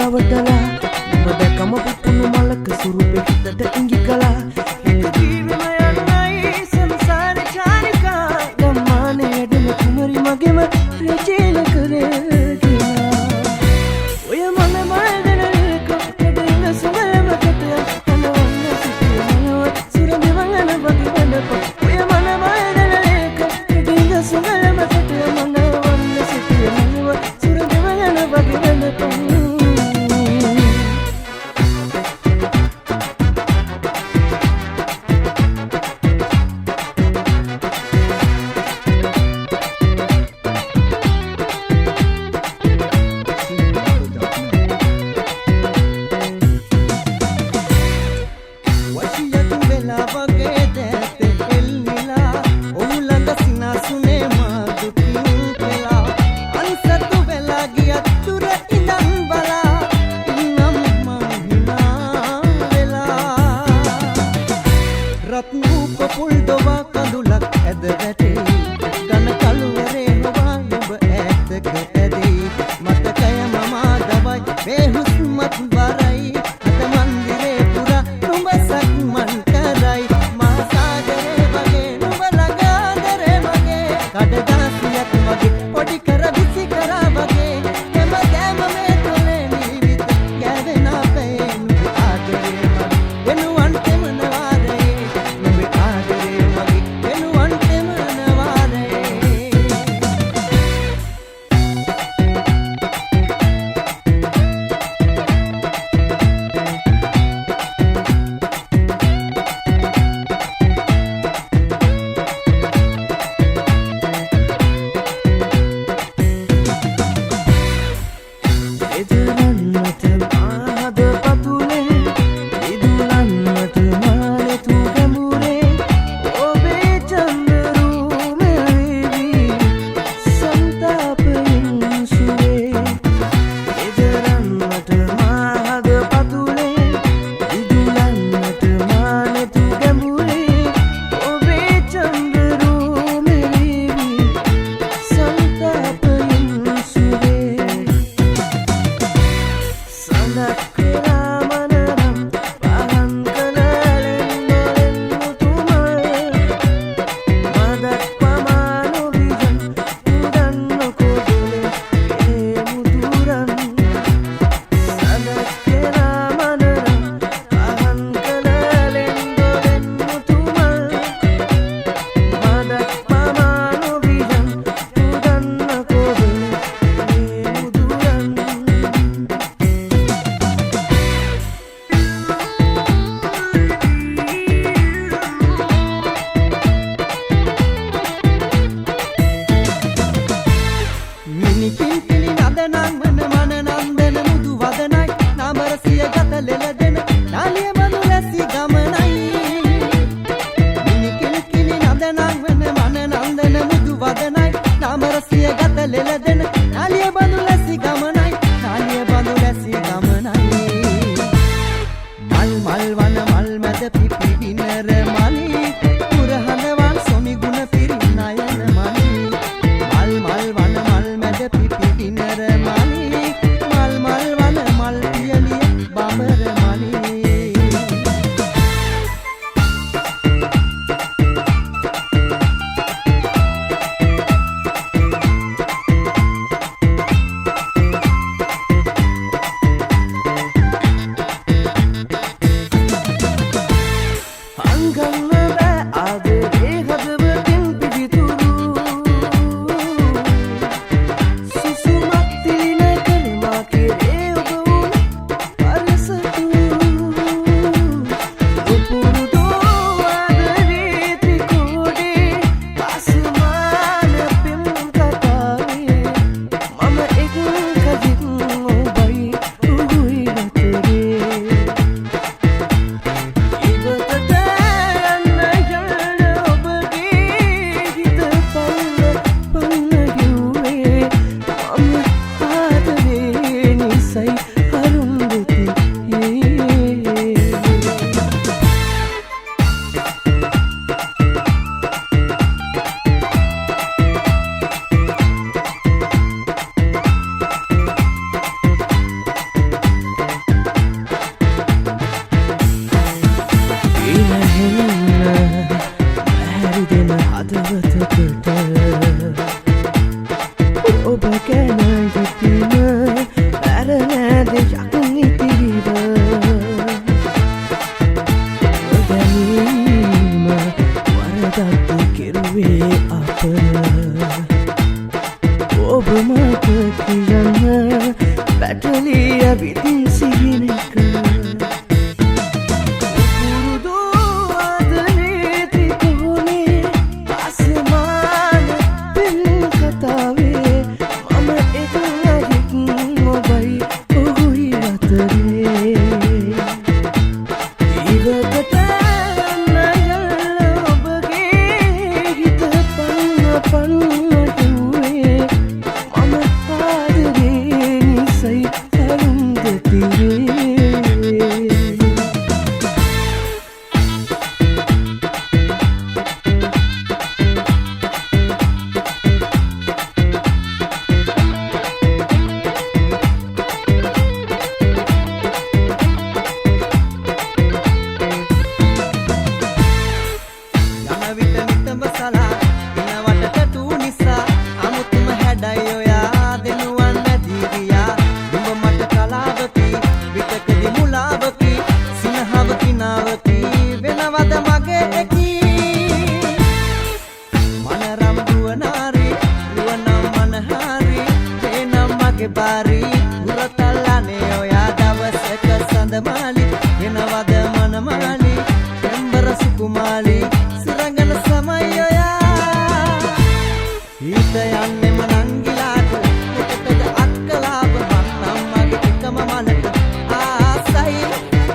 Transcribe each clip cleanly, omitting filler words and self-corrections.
රවටලා ඔබ දැකම පුපුණු මලක සුරුපෙ හිතට ඉඟි කලා හිත ජීවම යන්නයි සංසාර චාරිකා ගම්මානේ වැඩම කුමරි මගෙම රජේන කරගෙන ඔය මන මල්දනලක කැඩෙන සුමලම කැටය අනවන්න සිටිය මනවත් සුරඹවන වගේ වඩප ඔය මන මල්දනලක කැඩෙන සුමලම කැටය මනවන්න සිටිය මනවත් සුරඹවන වගේ වඩප දෙන හදවතකට ඔබ ගැන හිතීම ඇරනෑද යක්නිතිව ගැනීම වරදක්ද කෙරුවේ අප ඔබ මට කියන්න පැටලිය විදින් සිහිනක Bari uratallane oya dawasaka sandamali enawada manamali embara sukumali surangana samayoya ita yanne manangilata ekada akkalaba mannamage ekama manata aasai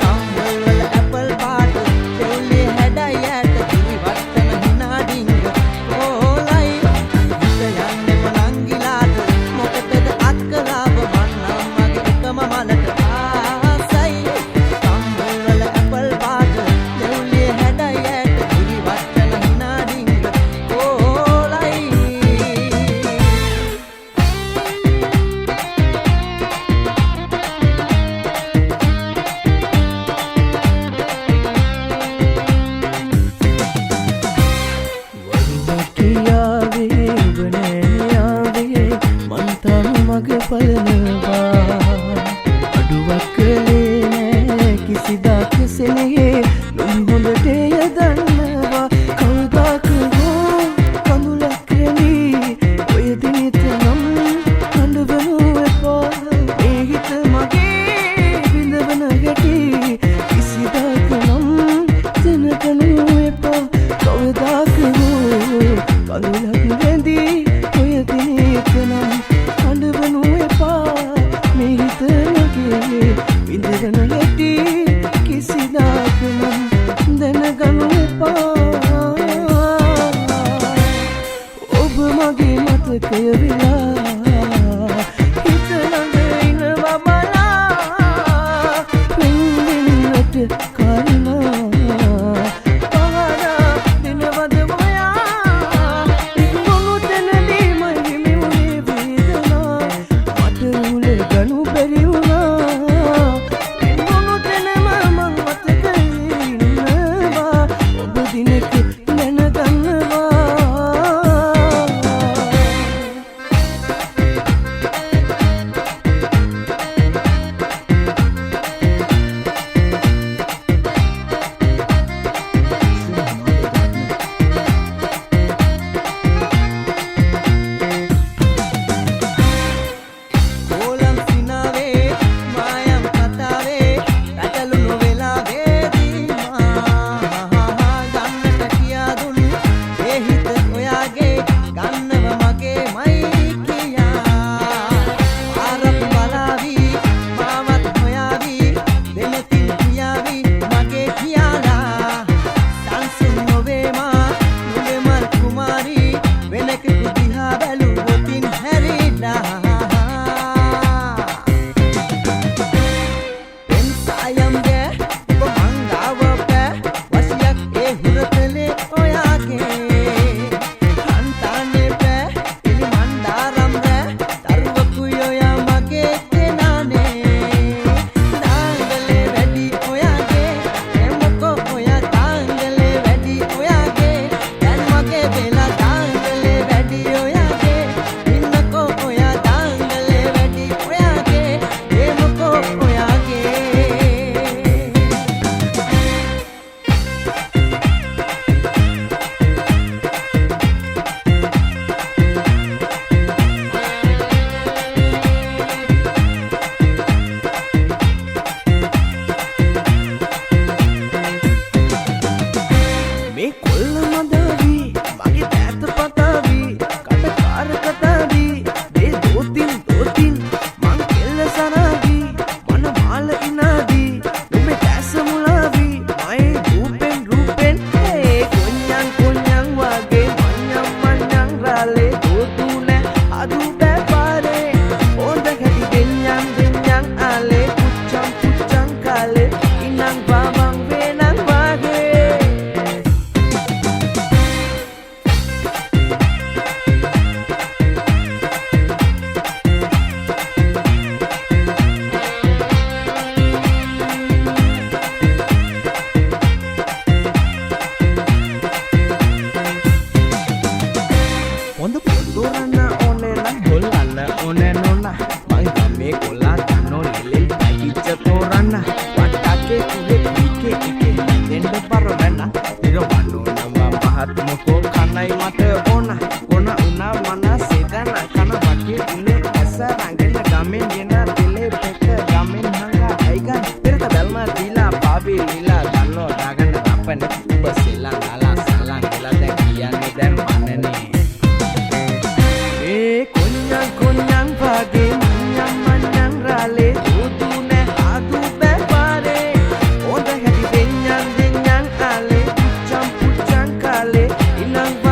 kammul apple part tewli hedayata diriwattana hinadinga olai ita yanne manangilata mokada akkalaba mannamage ekama manata aasai kammul apple part tewli hedayata diriwattana hinadinga olai වරුවකියාවේ ඔබ නෑනියාවේ මන්තම මග පලනවා අඩුවක් කළේ නෑ කිසිදාක සෙනෙහේ නොහොඳට යදන්නවා කවුදාක හෝ කඳුලක් රැඳී ඔය දිනෙත නම් හඬවනු එපා ඒ හිත මගේ විඳවන හැටි කිසිදාක නම් දැනගනු එපා කවුදාක හෝ කඳුලක් රැඳී ඔය දිනෙත නම් හඬවනු එපා මේ හිත මගේ විඳවන හැටි කිසිදාක නම් දැනගනු එපා ඔබ මගේ මතකය වෙලා හිත ළඟ ඉනවා බලා වෙන්වෙන්නට කාරණා පහදා දෙනවද ඔයා ඉක්මනු තැනදී මහිමි වුණේ වේදනා මට උල ගනු බැරි වුණා ඉක්මනු තැනම මං මතක ඉන්නවා ඔබ දිනක දැනගන්නවා නං